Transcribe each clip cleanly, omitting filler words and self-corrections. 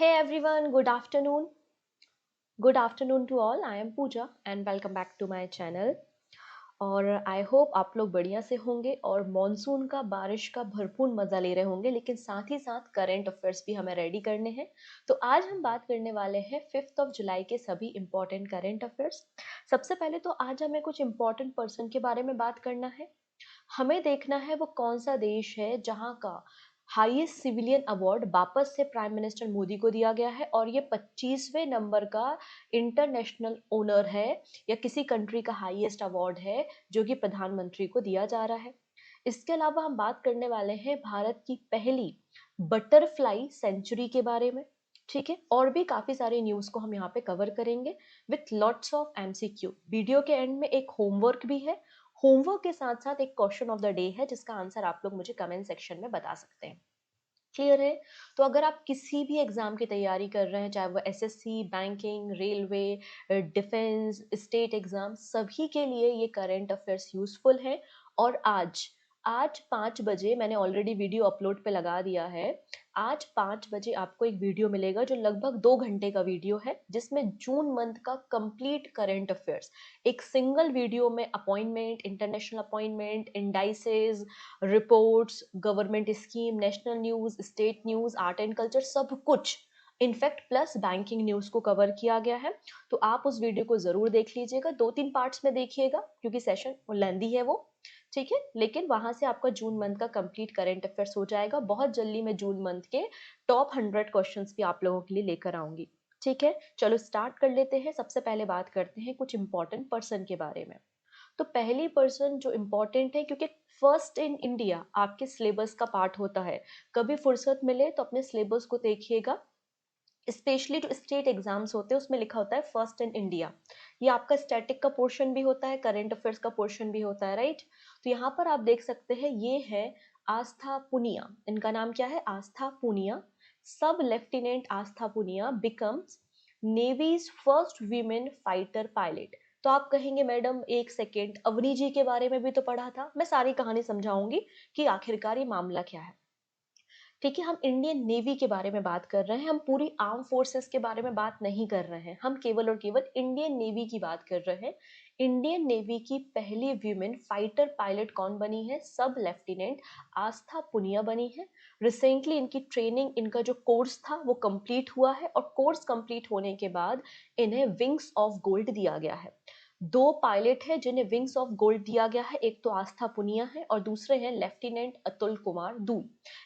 Hey everyone, good afternoon. Good afternoon to all. I am Pooja and welcome back to my channel. और I hope आप लोग बढ़िया से होंगे और मॉनसून का बारिश का भरपूर मजा ले रहे होंगे, लेकिन साथ ही साथ करंट अफेयर्स भी हमें रेडी करने हैं। तो आज हम बात करने वाले हैं 5 जुलाई के सभी इंपॉर्टेंट करंट अफेयर्स। सबसे पहले तो आज हमें कुछ इंपॉर्टेंट पर्सन के बारे में बात करना है। हमें देखना है वो कौन सा देश है जहां का हाईएस्ट सिविलियन अवार्ड वापस से प्राइम मिनिस्टर मोदी को दिया गया है, और ये 25वें नंबर का इंटरनेशनल ओनर है या किसी कंट्री का हाईएस्ट अवार्ड है जो कि प्रधानमंत्री को दिया जा रहा है। इसके अलावा हम बात करने वाले हैं भारत की पहली बटरफ्लाई सेंचुरी के बारे में। ठीक है, और भी काफी सारे न्यूज को हम यहाँ पे कवर करेंगे with lots of MCQ. Video के एंड में एक होमवर्क भी है। होमवर्क के साथ साथ एक क्वेश्चन ऑफ द डे है जिसका आंसर आप लोग मुझे कमेंट सेक्शन में बता सकते हैं। क्लियर है? तो अगर आप किसी भी एग्जाम की तैयारी कर रहे हैं, चाहे वो SSC, banking, railway, defence, state exam, सभी के लिए ये करंट अफेयर्स यूजफुल है। और आज आज 5 बजे मैंने ऑलरेडी वीडियो अपलोड पे लगा दिया है। आज 5 बजे आपको एक वीडियो मिलेगा जो लगभग 2 घंटे का वीडियो है, जिसमें जून मंथ का कंप्लीट करंट अफेयर्स एक सिंगल वीडियो में appointment, international appointment, indices, reports, government scheme, national news, state news, art and culture, सब कुछ इनफैक्ट प्लस बैंकिंग न्यूज को कवर किया गया है। तो आप उस वीडियो को जरूर देख लीजिएगा, 2-3 पार्ट्स में देखिएगा क्योंकि सेशन लेंदी है वो। ठीक है, लेकिन वहां से आपका जून मंथ का कंप्लीट करंट अफेयर्स हो जाएगा। बहुत जल्दी मैं जून मंथ के टॉप 100 क्वेश्चंस भी आप लोगों के लिए लेकर आऊंगी। ठीक है, चलो स्टार्ट कर लेते हैं। सबसे पहले बात करते हैं कुछ इंपॉर्टेंट पर्सन के बारे में। तो पहली पर्सन जो इम्पोर्टेंट है, क्योंकि फर्स्ट इन इंडिया आपके सिलेबस का पार्ट होता है, कभी फुर्सत मिले तो अपने सिलेबस को देखिएगा। स्पेशली जो स्टेट एग्जाम्स होते हैं उसमें लिखा होता है फर्स्ट इन इंडिया। ये आपका स्टैटिक का पोर्शन भी होता है, करंट अफेयर्स का पोर्शन भी होता है, राइट? तो यहाँ पर आप देख सकते हैं, ये है आस्था पुनिया। इनका नाम क्या है? आस्था पुनिया। सब lieutenant Aastha Punia becomes navy's first women fighter pilot. तो आप कहेंगे मैडम एक सेकेंड, अवनी जी के बारे में भी तो पढ़ा था। मैं सारी कहानी समझाऊंगी कि आखिरकार ये मामला क्या है। ठीक है, हम इंडियन नेवी के बारे में बात कर रहे हैं, हम पूरी आर्म फोर्सेस के बारे में बात नहीं कर रहे हैं, हम केवल और केवल इंडियन नेवी की बात कर रहे हैं। इंडियन नेवी की पहली वीमेन फाइटर पायलट कौन बनी है? सब लेफ्टिनेंट आस्था पुनिया बनी है। रिसेंटली इनकी ट्रेनिंग, इनका जो कोर्स था वो कंप्लीट हुआ है, और कोर्स कंप्लीट होने के बाद इन्हें विंग्स ऑफ गोल्ड दिया गया है। 2 पायलट है जिन्हें विंग्स ऑफ गोल्ड दिया गया है, एक तो आस्था पुनिया है और दूसरे हैं लेफ्टिनेंट अतुल कुमार दूल।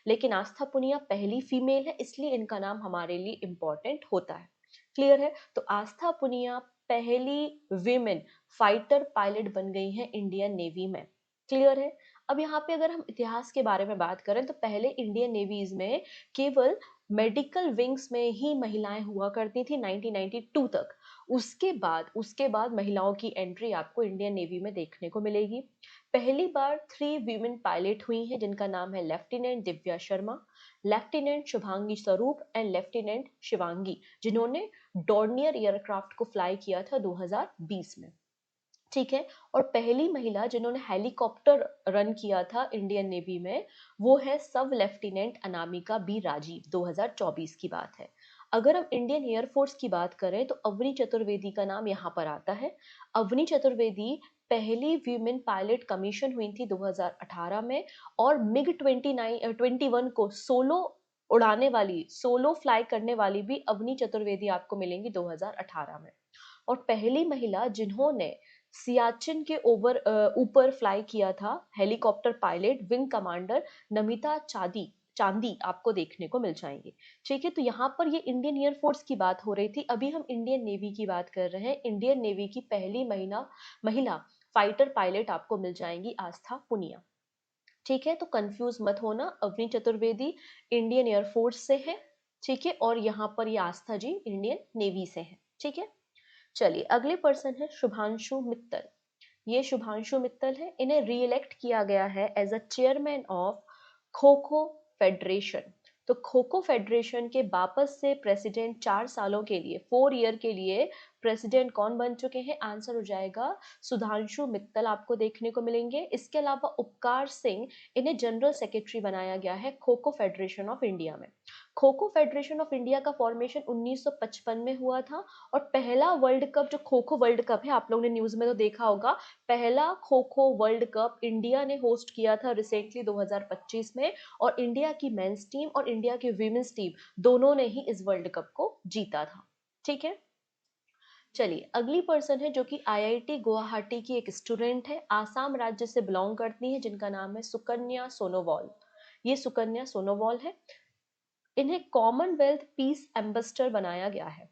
लेकिन आस्था पुनिया पहली फीमेल है, इसलिए इनका नाम हमारे लिए इंपॉर्टेंट होता है। क्लियर है? तो आस्था पुनिया पहली विमेन फाइटर पायलट बन गई हैं इंडियन नेवी में। क्लियर है? अब यहाँ पे अगर हम इतिहास के बारे में बात करें तो पहले इंडियन नेवीज में केवल मेडिकल विंग्स में ही महिलाएं हुआ करती थी 1992 तक। उसके बाद महिलाओं की एंट्री आपको इंडियन नेवी में देखने को मिलेगी। पहली बार 3 वीमेन पायलट हुई हैं जिनका नाम है लेफ्टिनेंट दिव्या शर्मा, लेफ्टिनेंट शुभांगी स्वरूप एंड लेफ्टिनेंट शिवांगी, जिन्होंने डॉर्नियर एयरक्राफ्ट को फ्लाई किया था 2020 में। ठीक है, और पहली महिला जिन्होंने हेलीकॉप्टर रन किया था इंडियन नेवी में, वो है सब लेफ्टिनेंट अनामिका बी राजीव। 2024 की बात है। अगर हम इंडियन एयरफोर्स की बात करें तो अवनी चतुर्वेदी का नाम यहाँ पर आता है। अवनी चतुर्वेदी पहली वीमेन पायलट कमीशन हुई थी 2018 में, और मिग 21 को सोलो उड़ाने वाली, सोलो फ्लाई करने वाली भी अवनी चतुर्वेदी आपको मिलेंगी 2018 में। और पहली महिला जिन्होंने सियाचिन के ऊपर फ्लाई किया था, helicopter pilot wing commander Namita चांदी आपको देखने को मिल जाएंगे। ठीक है, तो यहाँ पर ये इंडियन एयरफोर्स की बात हो रही थी, अभी हम इंडियन नेवी की बात कर रहे हैं। इंडियन नेवी की पहली महिला फाइटर पायलट आपको मिल जाएंगी आस्था पुनिया। ठीक है, तो कंफ्यूज मत होना, अवनी चतुर्वेदी इंडियन एयरफोर्स से है। ठीक है, और यहाँ पर ये आस्था जी इंडियन नेवी से है। ठीक है, चलिए अगले पर्सन है शुभांशु मित्तल। ये शुभांशु मित्तल है, इन्हें रीइलेक्ट किया गया है as a chairman of kho kho federation. तो खो खो फेडरेशन के वापस से प्रेसिडेंट 4 सालों के लिए, 4 ईयर के लिए प्रेसिडेंट कौन बन चुके हैं? आंसर हो जाएगा सुधांशु मित्तल आपको देखने को मिलेंगे। इसके अलावा उपकार सिंह, इन्हें जनरल सेक्रेटरी बनाया गया है kho kho federation of India में। Kho kho federation of India का फॉर्मेशन 1955 में हुआ था और पहला वर्ल्ड कप जो खो खो वर्ल्ड कप है, आप लोगों ने न्यूज में तो देखा होगा, पहला kho kho world cup India ने होस्ट किया था रिसेंटली 2025 में, और इंडिया की मेंस टीम और इंडिया की वीमेंस टीम दोनों ने ही इस वर्ल्ड कप को जीता था। ठीक है, चलिए अगली पर्सन है जो कि आईआईटी गुवाहाटी की एक स्टूडेंट है, आसाम राज्य से बिलोंग करती है, जिनका नाम है सुकन्या सोनोवाल। ये सुकन्या सोनोवाल है। इन्हें कॉमनवेल्थ पीस एम्बेसडर बनाया गया है।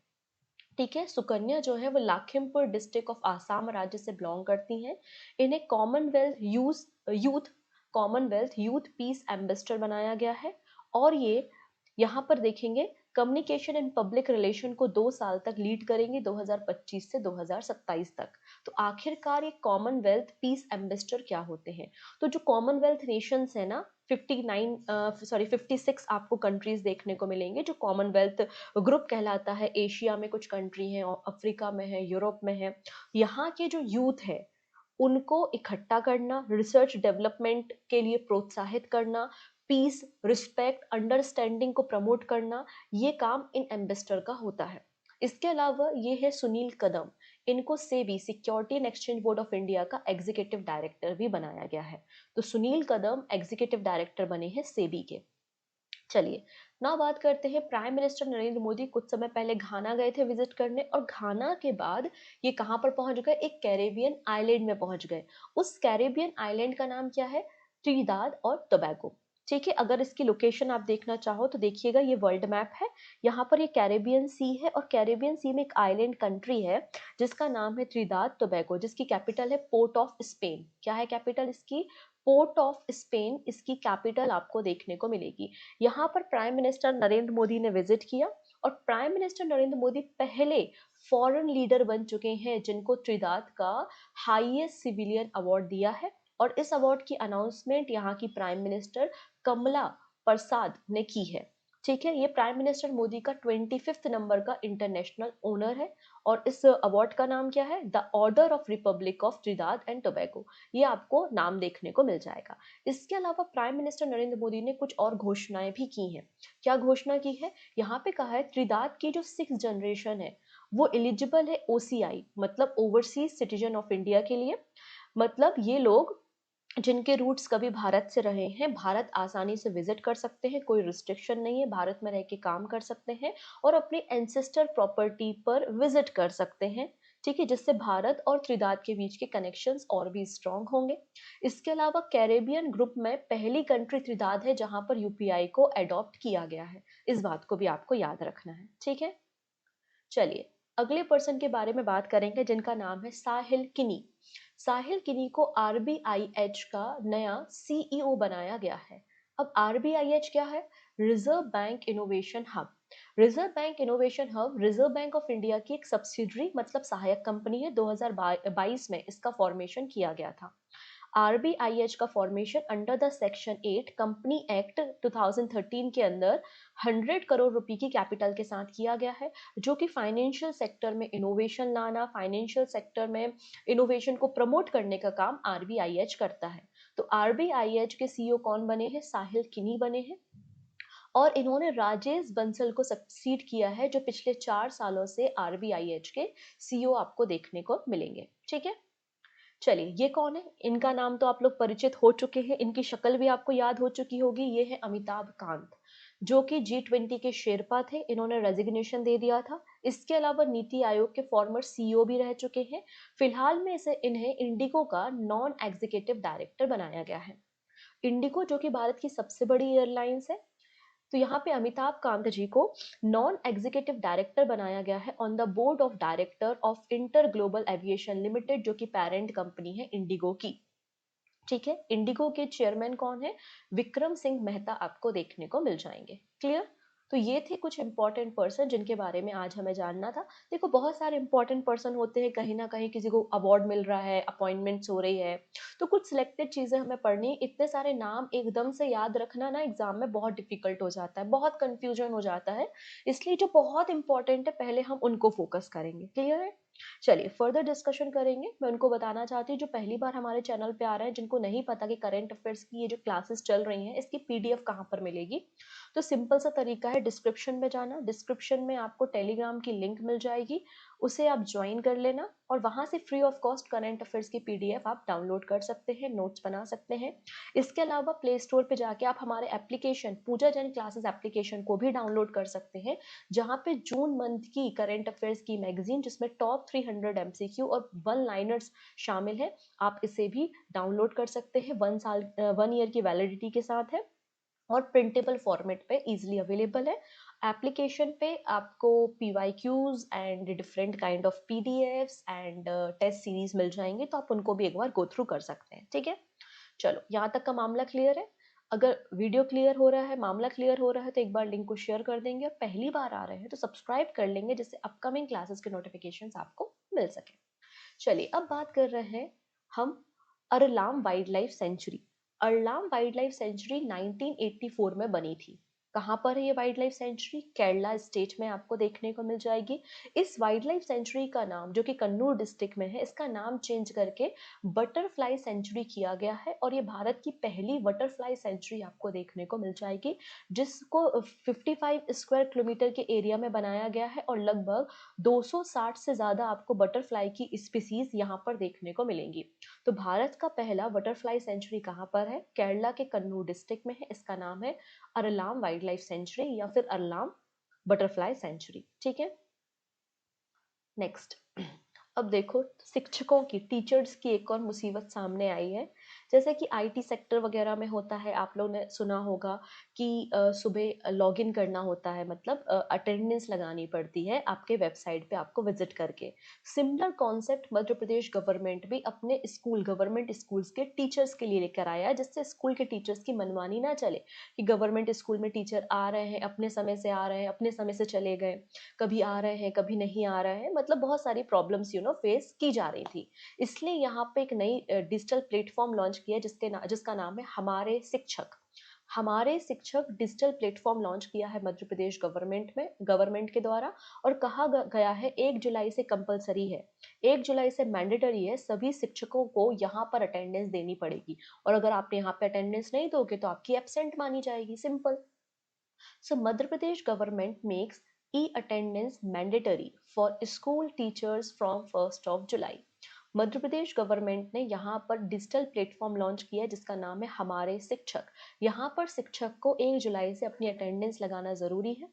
ठीक है, सुकन्या जो है वो लाखिमपुर डिस्ट्रिक्ट ऑफ आसाम राज्य से बिलोंग करती हैं। इन्हें कॉमनवेल्थ यूथ पीस एम्बेसडर बनाया गया है। और ये यहाँ पर देखेंगे कम्युनिकेशन एंड पब्लिक रिलेशन को 2 साल तक लीड करेंगे, 2025 से 2027 तक। तो आखिरकार ये कॉमनवेल्थ पीस एम्बेसडर क्या होते हैं? तो जो कॉमनवेल्थ नेशंस है ना, 56 आपको कंट्रीज देखने को मिलेंगे जो कॉमनवेल्थ ग्रुप कहलाता है। एशिया में कुछ कंट्री हैं और अफ्रीका में है, यूरोप में है। यहाँ के जो यूथ है उनको इकट्ठा करना, रिसर्च डेवलपमेंट के लिए प्रोत्साहित करना, पीस, रिस्पेक्ट, अंडरस्टैंडिंग को प्रमोट करना, ये काम इन एम्बेसडर का होता है। इसके अलावा ये है सुनील कदम, इनको SEBI security and exchange board of India का एग्जीक्यूटिव डायरेक्टर भी बनाया गया है। तो सुनील कदम एग्जीक्यूटिव डायरेक्टर बने हैं सेबी के। चलिए ना बात करते हैं, प्राइम मिनिस्टर नरेंद्र मोदी कुछ समय पहले घाना गए थे विजिट करने, और घाना के बाद ये कहां पर पहुंच गए? एक कैरेबियन आइलैंड में पहुंच गए। उस कैरेबियन आइलैंड का नाम क्या है? ट्रिनिदाद और टोबैगो। ठीक है, अगर इसकी लोकेशन आप देखना चाहो तो देखिएगा, ये वर्ल्ड मैप है। यहाँ पर ये कैरेबियन सी है और कैरेबियन सी में एक आइलैंड कंट्री है जिसका नाम है त्रिदाद टोबैगो, जिसकी कैपिटल है पोर्ट ऑफ स्पेन। क्या है कैपिटल इसकी? पोर्ट ऑफ स्पेन इसकी कैपिटल आपको देखने को मिलेगी। यहाँ पर प्राइम मिनिस्टर नरेंद्र मोदी ने विजिट किया, और प्राइम मिनिस्टर नरेंद्र मोदी पहले फॉरेन लीडर बन चुके हैं जिनको त्रिदाद का हाईएस्ट सिविलियन अवार्ड दिया है। और इस अवार्ड की अनाउंसमेंट यहाँ की प्राइम मिनिस्टर कमला प्रसाद ने की है। ठीक है, ये प्राइम मिनिस्टर मोदी का 25th नंबर का इंटरनेशनल ओनर है। और इस अवार्ड का नाम क्या है? The order of republic of Trinidad and Tobago. ये आपको नाम देखने को मिल जाएगा। इसके अलावा प्राइम मिनिस्टर नरेंद्र मोदी ने कुछ और घोषणाएं भी की हैं। क्या घोषणा की है? यहाँ पे कहा है त्रिदाद की जो 6th जनरेशन है वो एलिजिबल है ओसीआई, मतलब ओवरसीज सिटीजन ऑफ इंडिया के लिए। मतलब ये लोग जिनके रूट्स कभी भारत से रहे हैं, भारत आसानी से विजिट कर सकते हैं, कोई रिस्ट्रिक्शन नहीं है, भारत में रह के काम कर सकते हैं और अपनी एंसेस्टर प्रॉपर्टी पर विजिट कर सकते हैं। ठीक है, जिससे भारत और त्रिदाद के बीच के कनेक्शंस और भी स्ट्रांग होंगे। इसके अलावा कैरेबियन ग्रुप में पहली कंट्री त्रिदाद है जहां पर यूपीआई को अडॉप्ट किया गया है। इस बात को भी आपको याद रखना है। ठीक है, चलिए अगले पर्सन के बारे में बात करेंगे जिनका नाम है साहिल किनी। साहिल किनी को आरबीआईएच का नया सीईओ बनाया गया है। अब आरबीआईएच क्या है? Reserve bank innovation hub. Reserve bank innovation hub reserve bank of India की एक सब्सिडरी मतलब सहायक कंपनी है। 2022 में इसका फॉर्मेशन किया गया था। आरबीआईएच का formation under the section 8 company act 2013 के अंदर 100 करोड़ रुपए की कैपिटल के साथ किया गया है, जो कि फाइनेंशियल सेक्टर में इनोवेशन लाना, फाइनेंशियल सेक्टर में इनोवेशन को प्रमोट करने का काम आरबीआईएच करता है। तो आरबीआईएच के सीईओ कौन बने हैं? साहिल किनी बने हैं। और इन्होंने राजेश बंसल को सक्सीड किया है, जो पिछले 4 सालों से आरबीआईएच के सीईओ आपको देखने को मिलेंगे। ठीक है, चलिए ये कौन है? इनका नाम तो आप लोग परिचित हो चुके हैं, इनकी शक्ल भी आपको याद हो चुकी होगी। ये है अमिताभ कांत, जो कि G20 के शेरपा थे। इन्होंने रेजिग्नेशन दे दिया था। इसके अलावा नीति आयोग के फॉर्मर सीईओ भी रह चुके हैं। फिलहाल में इसे इन्हें इंडिगो का नॉन एग्जीक्यूटिव डायरेक्टर बनाया गया है। इंडिगो जो कि भारत की सबसे बड़ी एयरलाइंस है, तो यहाँ पे अमिताभ कांत जी को नॉन एग्जीक्यूटिव डायरेक्टर बनाया गया है on the board of director of inter global aviation limited, जो कि पेरेंट कंपनी है इंडिगो की। ठीक है, इंडिगो के चेयरमैन कौन है? विक्रम सिंह मेहता आपको देखने को मिल जाएंगे। क्लियर? तो ये थे कुछ इंपॉर्टेंट पर्सन जिनके बारे में आज हमें जानना था। देखो बहुत सारे इंपॉर्टेंट पर्सन होते हैं, कहीं ना कहीं किसी को अवार्ड मिल रहा है, अपॉइंटमेंट्स हो रही है, तो कुछ सिलेक्टेड चीजें हमें पढ़नी। इतने सारे नाम एकदम से याद रखना ना एग्जाम में बहुत डिफिकल्ट हो जाता है, बहुत कंफ्यूजन हो जाता है। इसलिए जो बहुत इंपॉर्टेंट है पहले हम उनको फोकस करेंगे। क्लियर है? चलिए फर्दर डिस्कशन करेंगे। मैं उनको बताना चाहती हूँ जो पहली बार हमारे चैनल पे आ रहे हैं, जिनको नहीं पता कि करंट अफेयर्स की ये जो क्लासेस चल रही हैं इसकी पीडीएफ कहाँ पर मिलेगी। तो सिंपल सा तरीका है डिस्क्रिप्शन में जाना, डिस्क्रिप्शन में आपको टेलीग्राम की लिंक मिल जाएगी, उसे आप ज्वाइन कर लेना और वहाँ से free of cost current affairs की पीडीएफ आप डाउनलोड कर सकते हैं, नोट्स बना सकते हैं। इसके अलावा प्ले स्टोर पे जाके आप हमारे एप्लीकेशन पूजा जैन क्लासेस एप्लीकेशन को भी डाउनलोड कर सकते हैं, जहाँ पे जून मंथ की करंट अफेयर्स की मैगजीन जिसमें टॉप 300 एमसीक्यू और वन लाइनर्स शामिल है, आप इसे भी डाउनलोड कर सकते हैं। 1 ईयर की वैलिडिटी के साथ है और प्रिंटेबल फॉर्मेट पे इजीली अवेलेबल है। एप्लीकेशन पे आपको PYQs and different kind of PDFs and test series मिल जाएंगे, तो आप उनको भी एक बार गो थ्रू कर सकते हैं। ठीक है, चलो यहाँ तक का मामला क्लियर है। अगर वीडियो क्लियर हो रहा है, मामला क्लियर हो रहा है, तो एक बार लिंक को शेयर कर देंगे और पहली बार आ रहे हैं तो सब्सक्राइब कर लेंगे, जिससे अपकमिंग क्लासेस के नोटिफिकेशंस आपको मिल सके। चलिए अब बात कर रहे हैं हम Aralam wild life sanctuary. Aralam wild life sanctuary 1984 में बनी थी। कहाँ पर है ये wild life sanctuary? Kerala state में आपको देखने को मिल जाएगी। इस वाइल्ड लाइफ सेंचुरी का नाम, जो कि कन्नूर डिस्ट्रिक्ट में है, इसका नाम चेंज करके बटरफ्लाई सेंचुरी किया गया है और ये भारत की पहली बटरफ्लाई सेंचुरी आपको देखने को मिल जाएगी, जिसको 55 स्क्वायर किलोमीटर के एरिया में बनाया गया है और लगभग 260 से ज़्यादा आपको बटरफ्लाई की स्पीसीज यहाँ पर देखने को मिलेंगी। तो भारत का पहला बटरफ्लाई सेंचुरी कहाँ पर है? केरला के कन्नूर डिस्ट्रिक्ट में है। इसका नाम है अरलाम वाइल्ड लाइफ सेंचुरी या फिर अरलाम बटरफ्लाई सेंचुरी। ठीक है, नेक्स्ट। अब देखो शिक्षकों की, टीचर्स की एक और मुसीबत सामने आई है। जैसे कि आईटी सेक्टर वगैरह में होता है, आप लोगों ने सुना होगा कि सुबह लॉगिन करना होता है, मतलब अटेंडेंस लगानी पड़ती है आपके वेबसाइट पे आपको विजिट करके। Similar concept Madhya Pradesh government भी अपने स्कूल, गवर्नमेंट स्कूल्स के टीचर्स के लिए लेकर आया है, जिससे स्कूल के टीचर्स की मनमानी ना चले कि गवर्नमेंट स्कूल में टीचर आ रहे हैं, अपने समय से आ रहे हैं, अपने समय से चले गए, कभी आ रहे हैं कभी नहीं आ रहे हैं, मतलब बहुत सारी प्रॉब्लम्स फेस की जा रही थी। इसलिए यहाँ पे एक नई डिजिटल प्लेटफॉर्म लॉन्च किया जिसका नाम है हमारे शिक्षक। हमारे शिक्षक डिजिटल प्लेटफॉर्म लॉन्च किया है मध्य प्रदेश गवर्नमेंट के द्वारा, और कहा गया है 1 जुलाई से कंपलसरी है, 1 जुलाई से मैंडेटरी है, सभी शिक्षकों को यहाँ पर अटेंडेंस देनी पड़ेगी और अगर आप यहाँ पे अटेंडेंस नहीं दोगे तो आपकी एब्सेंट मानी जाएगी। Simple. So Madhya Pradesh government makes e-attendance mandatory for school teachers from 1st of July. Madhya Pradesh government ने यहाँ पर डिजिटल प्लेटफॉर्म लॉन्च किया जिसका नाम है हमारे शिक्षक। यहाँ पर शिक्षक को 1 जुलाई से अपनी अटेंडेंस लगाना जरूरी है।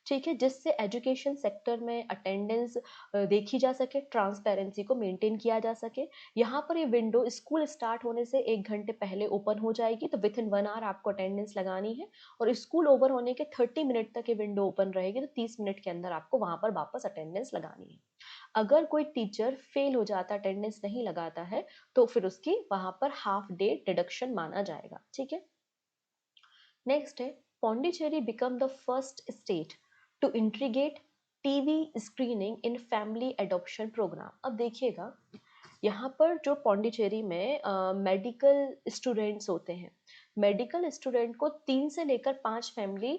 ठीक है, जिससे एजुकेशन सेक्टर में अटेंडेंस देखी जा सके, ट्रांसपेरेंसी को मेंटेन किया जा सके। यहाँ पर ये विंडो स्कूल स्टार्ट होने से 1 घंटे पहले ओपन हो जाएगी, तो विद इन 1 आवर आपको अटेंडेंस लगानी है और स्कूल ओवर होने के 30 मिनट तक ये विंडो ओपन रहेगी, तो 30 मिनट के अंदर आपको वहां पर वापस अटेंडेंस लगानी है। अगर कोई टीचर फेल हो जाता, अटेंडेंस नहीं लगाता है, तो फिर उसकी वहां पर हाफ डे डिडक्शन माना जाएगा। ठीक है, नेक्स्ट है Pondicherry become the first state to integrate TB screening in family adoption programme. अब देखिएगा यहाँ पर जो पौंडीचेरी में मेडिकल स्टूडेंट्स होते हैं, मेडिकल स्टूडेंट को 3 से लेकर 5 फैमिली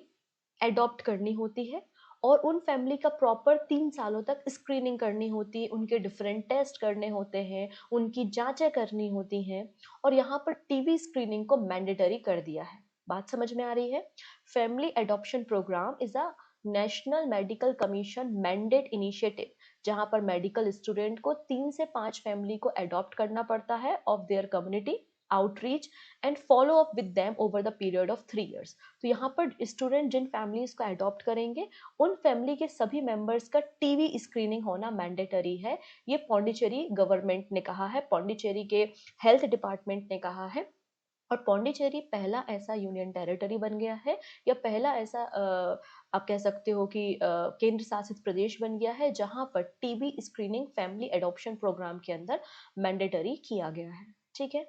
एडॉप्ट करनी होती है और उन फैमिली का प्रॉपर 3 सालों तक स्क्रीनिंग करनी होती है, उनके डिफरेंट टेस्ट करने होते हैं, उनकी जांचें करनी होती हैं और यहाँ पर टीवी स्क्रीनिंग को मैंडेटरी कर दिया है। बात समझ में आ रही है? Family adoption programme is a national medical commission mandate initiative, जहां पर मेडिकल स्टूडेंट को 3 से 5 फैमिली को अडॉप्ट करना पड़ता है of their community, outreach and follow up with them over the period of 3 years. तो यहाँ पर स्टूडेंट जिन फैमिलीज को अडॉप्ट करेंगे उन फैमिली के सभी मेंबर्स का टीवी स्क्रीनिंग होना मैंडेटरी है। ये पौंडीचेरी गवर्नमेंट ने कहा है, पौंडीचेरी के हेल्थ डिपार्टमेंट ने कहा है और पौंडीचेरी पहला ऐसा यूनियन टेरिटरी बन गया है या पहला ऐसा आप कह सकते हो कि केंद्र शासित प्रदेश बन गया है जहां पर TB screening family adoption programme के अंदर मैंडेटरी किया गया है। ठीक है,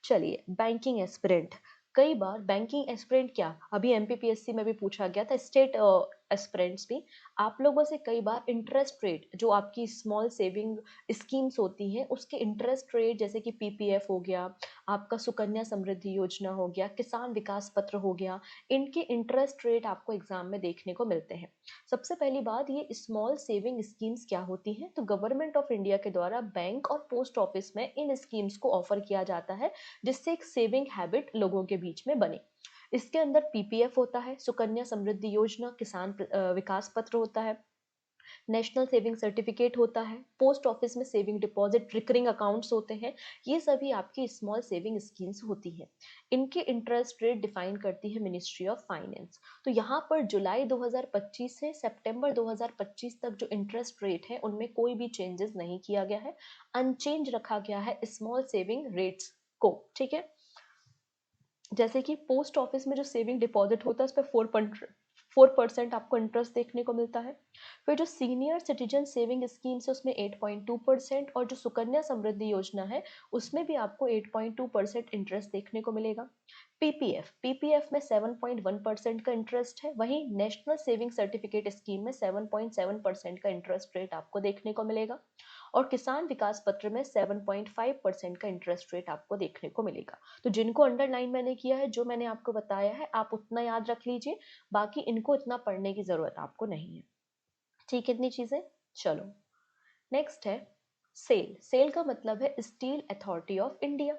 चलिए बैंकिंग एस्पिरेंट। कई बार बैंकिंग एस्पिरेंट क्या, अभी एमपीपीएससी में भी पूछा गया था, स्टेट एस्पिरेंट्स भी, आप लोगों से कई बार इंटरेस्ट रेट, जो आपकी स्मॉल सेविंग स्कीम्स होती हैं उसके इंटरेस्ट रेट, जैसे कि पीपीएफ हो गया, आपका सुकन्या समृद्धि योजना हो गया, किसान विकास पत्र हो गया, इनके इंटरेस्ट रेट आपको एग्जाम में देखने को मिलते हैं। सबसे पहली बात, ये स्मॉल सेविंग स्कीम्स क्या होती हैं? तो गवर्नमेंट ऑफ इंडिया के द्वारा बैंक और पोस्ट ऑफिस में इन स्कीम्स को ऑफर किया जाता है, जिससे एक सेविंग हैबिट लोगों के बीच में बने। इसके अंदर पीपीएफ होता है, सुकन्या समृद्धि योजना, किसान विकास पत्र होता है, नेशनल सेविंग सर्टिफिकेट होता है, पोस्ट ऑफिस में सेविंग डिपॉजिट, रिकरिंग अकाउंट्स होते हैं। ये सभी आपकी स्मॉल सेविंग स्कीम्स होती हैं। इनके इंटरेस्ट रेट डिफाइन करती है मिनिस्ट्री ऑफ फाइनेंस। तो यहाँ पर जुलाई 2025 से सितंबर 2025 तक जो इंटरेस्ट रेट है उनमें कोई भी चेंजेस नहीं किया गया है, अनचेंज रखा गया है स्मॉल सेविंग रेट्स को। ठीक है, जैसे कि पोस्ट ऑफिस में जो सेविंग डिपॉजिट होता है उस पर 4% आपको इंटरेस्ट देखने को मिलता है। फिर जो सीनियर सिटीजन सेविंग स्कीम्स है उसमें 8.2%, और जो सुकन्या समृद्धि योजना है उसमें भी आपको 8.2% इंटरेस्ट देखने को मिलेगा। पीपीएफ में 7.1% का इंटरेस्ट है, वहीं नेशनल सेविंग सर्टिफिकेट स्कीम में 7.7% का इंटरेस्ट रेट आपको देखने को मिलेगा, और किसान विकास पत्र में 7.5% का इंटरेस्ट रेट आपको देखने को मिलेगा। तो जिनको अंडरलाइन मैंने किया है, जो मैंने आपको बताया है, आप उतना याद रख लीजिए, बाकी इनको इतना पढ़ने की जरूरत आपको नहीं है। ठीक है, इतनी चीजें। चलो, नेक्स्ट है सेल। सेल का मतलब है स्टील अथॉरिटी ऑफ इंडिया।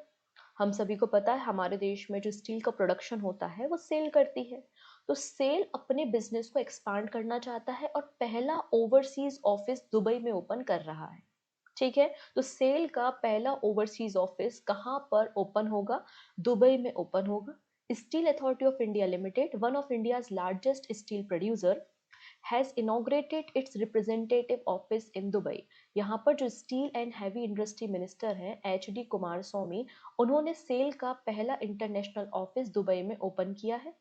हम सभी को पता है हमारे देश में जो स्टील का प्रोडक्शन होता है वो सेल करती है। तो सेल अपने बिजनेस को एक्सपांड करना चाहता है और पहला ओवरसीज ऑफिस दुबई में ओपन कर रहा है। ठीक है, तो सेल का पहला ओवरसीज ऑफिस कहाँ पर ओपन होगा? दुबई में ओपन होगा। Steel authority of India limited, one of India's largest steel producer, has inaugurated it's representative office in Dubai. यहाँ पर जो steel and heavy industry minister हैं एच डी कुमार स्वामी, उन्होंने सेल का पहला इंटरनेशनल ऑफिस दुबई में ओपन किया है।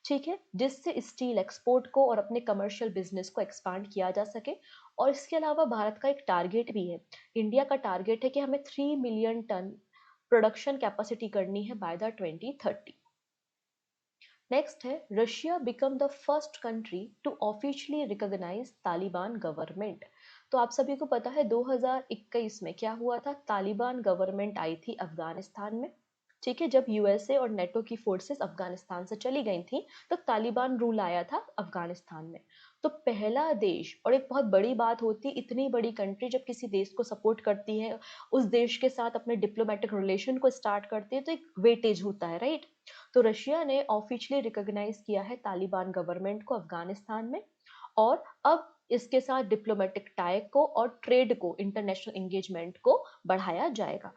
ठीक है, जिससे स्टील एक्सपोर्ट को और अपने कमर्शियल बिजनेस को एक्सपांड किया जा सके। और इसके अलावा भारत का एक टारगेट भी है, इंडिया का टारगेट है कि हमें 3 मिलियन टन प्रोडक्शन कैपेसिटी करनी है बाय द 2030। नेक्स्ट है, Russia become the first country to officially recognise Taliban government. तो आप सभी को पता है 2021 में क्या हुआ था? तालिबान गवर्नमेंट आई थी अफगानिस्तान में। ठीक है, जब यूएसए और नेटो की फोर्सेस अफगानिस्तान से चली गई थी तो तालिबान रूल आया था अफगानिस्तान में। तो पहला देश, और एक बहुत बड़ी बात होती है, इतनी बड़ी कंट्री जब किसी देश को सपोर्ट करती है, उस देश के साथ अपने डिप्लोमेटिक रिलेशन को स्टार्ट करती है, तो एक वेटेज होता है, राइट? तो रशिया ने ऑफिशियली रिकॉग्नाइज किया है तालिबान गवर्नमेंट को अफगानिस्तान में, और अब इसके साथ डिप्लोमेटिक टाई को और ट्रेड को, इंटरनेशनल एंगेजमेंट को बढ़ाया जाएगा।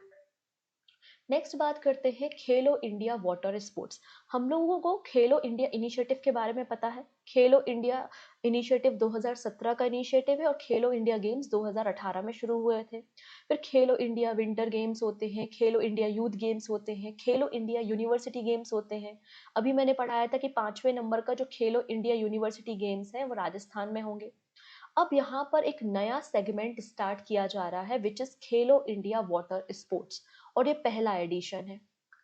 नेक्स्ट बात करते हैं खेलो इंडिया वाटर स्पोर्ट्स। हम लोगों को खेलो इंडिया इनिशिएटिव के बारे में पता है। खेलो इंडिया इनिशिएटिव 2017 का इनिशिएटिव है और खेलो इंडिया गेम्स 2018 में शुरू हुए थे। फिर खेलो इंडिया विंटर गेम्स होते हैं, खेलो इंडिया यूथ गेम्स होते हैं, खेलो इंडिया यूनिवर्सिटी गेम्स होते हैं। अभी मैंने पढ़ाया था कि 5वें नंबर का जो खेलो इंडिया यूनिवर्सिटी गेम्स है वो राजस्थान में होंगे। अब यहाँ पर एक नया सेगमेंट स्टार्ट किया जा रहा है which is Khelo India water sports, और ये पहला एडिशन है।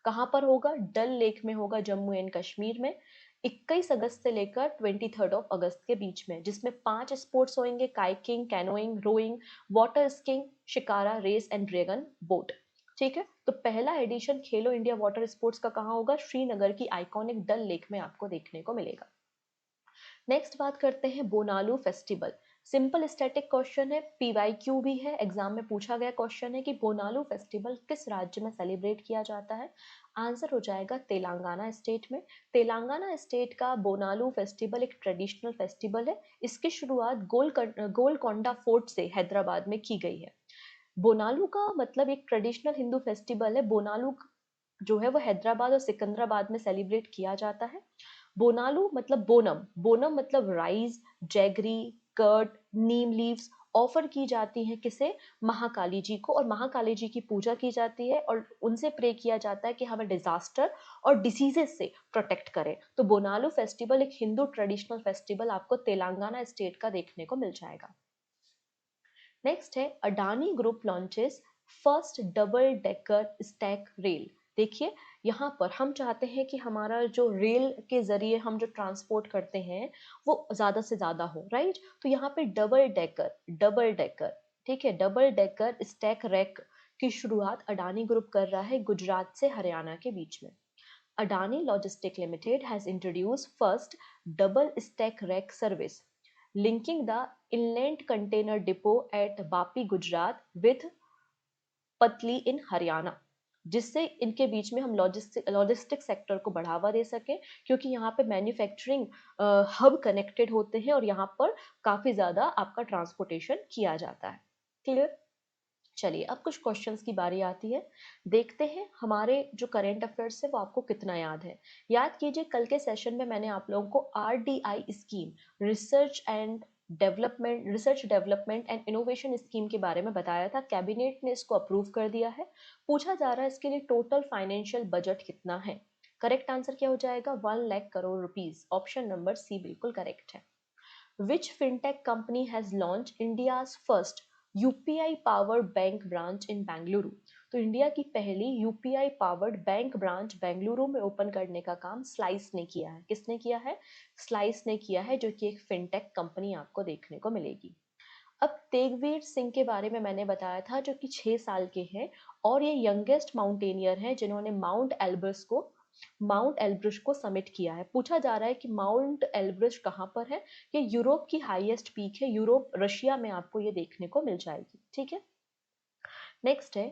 कहाँ पर होगा? डल लेक में होगा, जम्मू एंड कश्मीर में, 21 अगस्त से लेकर 23 अगस्त के बीच में, जिसमें 5 स्पोर्ट्स होंगे: kayaking, canoeing, rowing, water skiing, shikara race and dragon boat. ठीक है, तो पहला एडिशन खेलो इंडिया वाटर स्पोर्ट्स का कहाँ होगा? श्रीनगर की आइकॉनिक डल लेक में आपको देखने को मिलेगा। नेक्स्ट बात करते हैं Bonalu festival. Simple static question है, पीवाईक्यू भी है, एग्जाम में पूछा गया क्वेश्चन है कि बोनालू फेस्टिवल किस राज्य में सेलिब्रेट किया जाता है? आंसर हो जाएगा तेलंगाना स्टेट में। तेलंगाना स्टेट का बोनालू फेस्टिवल एक ट्रेडिशनल फेस्टिवल है। इसकी शुरुआत गोलकोंडा फोर्ट से हैदराबाद में की गई है। बोनालू का मतलब एक ट्रेडिशनल हिंदू फेस्टिवल है। बोनालू जो है वो हैदराबाद और सिकंदराबाद में सेलिब्रेट किया जाता है। बोनालू मतलब बोनम, बोनम मतलब राइस, जैगरी, कर्ड, नीम लीव्स ऑफर की जाती हैं किसे? महाकाली जी को, और महाकाली जी की पूजा की जाती है और उनसे प्रे किया जाता है कि हमें डिजास्टर और डिसीजेस से प्रोटेक्ट करें। तो बोनालू फेस्टिवल एक हिंदू ट्रेडिशनल फेस्टिवल आपको तेलंगाना स्टेट का देखने को मिल जाएगा। नेक्स्ट है, Adani group launches first double decker stack rail. देखिए, यहाँ पर हम चाहते हैं कि हमारा जो रेल के ज़रिए हम जो ट्रांसपोर्ट करते हैं, वो ज़्यादा से ज़्यादा हो, राइट? तो यहाँ पे डबल डेकर, ठीक है? डबल डेकर स्टैक रैक की शुरुआत अडानी ग्रुप कर रहा है गुजरात से हरियाणा के बीच में। Adani Logistics Limited has introduced first double stack rack service, linking the inland container depot at Vapi, Gujarat with पतली इन हरियाणा, जिससे इनके बीच में हम लॉजिस्टिक सेक्टर को बढ़ावा दे सकें, क्योंकि यहाँ पे मैन्युफैक्चरिंग हब कनेक्टेड होते हैं और यहाँ पर काफ़ी ज़्यादा आपका ट्रांसपोर्टेशन किया जाता है। क्लियर? चलिए अब कुछ क्वेश्चंस की बारी आती है। देखते हैं हमारे जो करंट अफेयर्स है वो आपको कितना याद है। याद कीजिए कल के सेशन में मैंने आप लोगों को RDI scheme, research development and innovation scheme के बारे में बताया था। कैबिनेट ने इसको अप्रूव कर दिया है। पूछा जा रहा है इसके लिए टोटल फाइनेंशियल बजट कितना है। करेक्ट आंसर क्या हो जाएगा? 1 lakh crore rupees. Option number C बिल्कुल करेक्ट है। Which fintech company has launched India's first UPI powered bank branch इन बेंगलुरु? तो इंडिया की पहली UPI powered bank branch Bengaluru में ओपन करने का काम स्लाइस ने किया है। किसने किया है? स्लाइस ने किया है, जो कि एक फिनटेक कंपनी आपको देखने को मिलेगी। अब तेगवीर सिंह के बारे में मैंने बताया था, जो कि 6 साल के हैं और ये यंगेस्ट माउंटेनियर हैं जिन्होंने माउंट एल्ब्रस को समिट किया है। पूछा जा रहा है कि माउंट एल्ब्रस कहाँ पर है? ये यूरोप की हाईएस्ट पीक है, यूरोप रशिया में आपको ये देखने को मिल जाएगी। ठीक है, नेक्स्ट है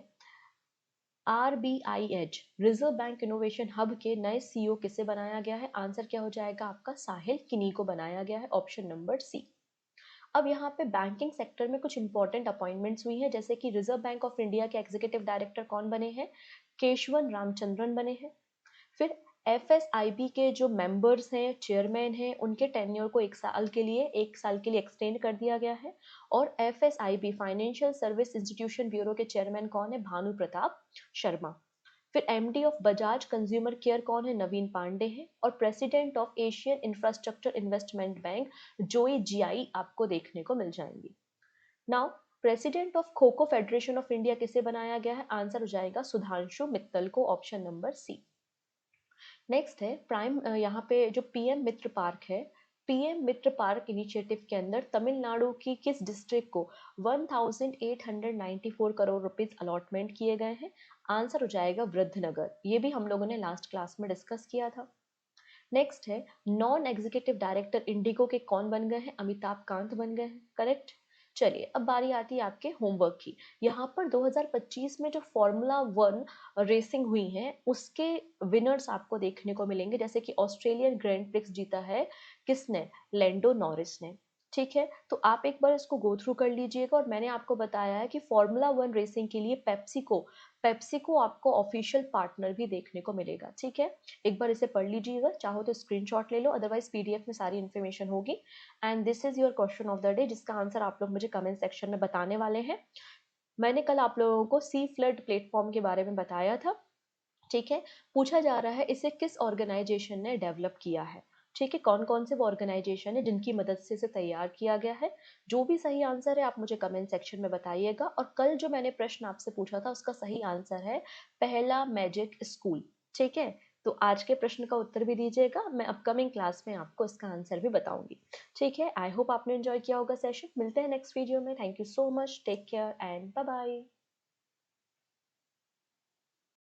RBIH reserve bank innovation hub के नए सीईओ किसे बनाया गया है? आंसर क्या हो जाएगा आपका? साहिल किनी को बनाया गया है। Option number C. अब यहाँ पे बैंकिंग सेक्टर में कुछ इंपॉर्टेंट अपॉइंटमेंट्स हुई हैं, जैसे कि रिजर्व बैंक ऑफ इंडिया के एग्जीक्यूटिव डायरेक्टर कौन बने हैं? केशवन रामचंद्रन बने हैं। फिर एफएसआईबी के जो मेंबर्स हैं, चेयरमैन हैं, उनके टेन्योर को 1 साल के लिए एक्सटेंड कर दिया गया है। और एफएसआईबी फाइनेंशियल सर्विस इंस्टीट्यूशन ब्यूरो के चेयरमैन कौन है? भानु प्रताप शर्मा। फिर MD of Bajaj consumer care कौन है? नवीन पांडे हैं। और president of Asian infrastructure investment bank जोई जियाई आपको देखने को मिल जाएंगी। Now president of kho kho federation of India किसे बनाया गया है? आंसर हो जाएगा सुधांशु मित्तल को। ऑप्शन नंबर सी। नेक्स्ट है यहाँ पे जो पीएम मित्र पार्क है, पीएम मित्र पार्क इनिशिएटिव के अंदर तमिलनाडु की किस डिस्ट्रिक्ट को 1894 करोड़ रुपीस अलॉटमेंट किए गए हैं? आंसर हो जाएगा वृद्धनगर। ये भी हम लोगों ने लास्ट क्लास में डिस्कस किया था। नेक्स्ट है नॉन एग्जीक्यूटिव डायरेक्टर इंडिगो के कौन बन गए हैं? अमिताभ कांत बन गए हैं। करेक्ट। चलिए अब बारी आती है आपके होमवर्क की। यहाँ पर 2025 में जो फॉर्मूला 1 रेसिंग हुई है उसके विनर्स आपको देखने को मिलेंगे, जैसे कि ऑस्ट्रेलियन ग्रैंड प्रिक्स जीता है किसने? लैंडो नॉरिस ने। ठीक है, तो आप एक बार इसको गो थ्रू कर लीजिएगा। और मैंने आपको बताया है कि फॉर्मूला 1 रेसिंग के लिए पेप्सिको आपको ऑफिशियल पार्टनर भी देखने को मिलेगा। ठीक है, एक बार इसे पढ़ लीजिएगा, चाहो तो स्क्रीनशॉट ले लो, अदरवाइज पीडीएफ में सारी इन्फॉर्मेशन होगी। And this is your question of the day, जिसका आंसर आप लोग मुझे कमेंट सेक्शन में बताने वाले हैं। मैंने कल आप लोगों को सी फ्लड प्लेटफॉर्म के बारे में बताया था। ठीक है, पूछा जा रहा है इसे किस ऑर्गेनाइजेशन ने डेवलप किया है। ठीक है, कौन कौन से वो ऑर्गेनाइजेशन है जिनकी मदद से इसे तैयार किया गया है? जो भी सही आंसर है आप मुझे कमेंट सेक्शन में बताइएगा। और कल जो मैंने प्रश्न आपसे पूछा था उसका सही आंसर है पहला मैजिक स्कूल। ठीक है, तो आज के प्रश्न का उत्तर भी दीजिएगा, मैं अपकमिंग क्लास में आपको इसका आंसर भी बताऊंगी। ठीक है, आई होप आपने एंजॉय किया होगा सेशन। मिलते हैं नेक्स्ट वीडियो में। Thank you so much, take care and bye bye.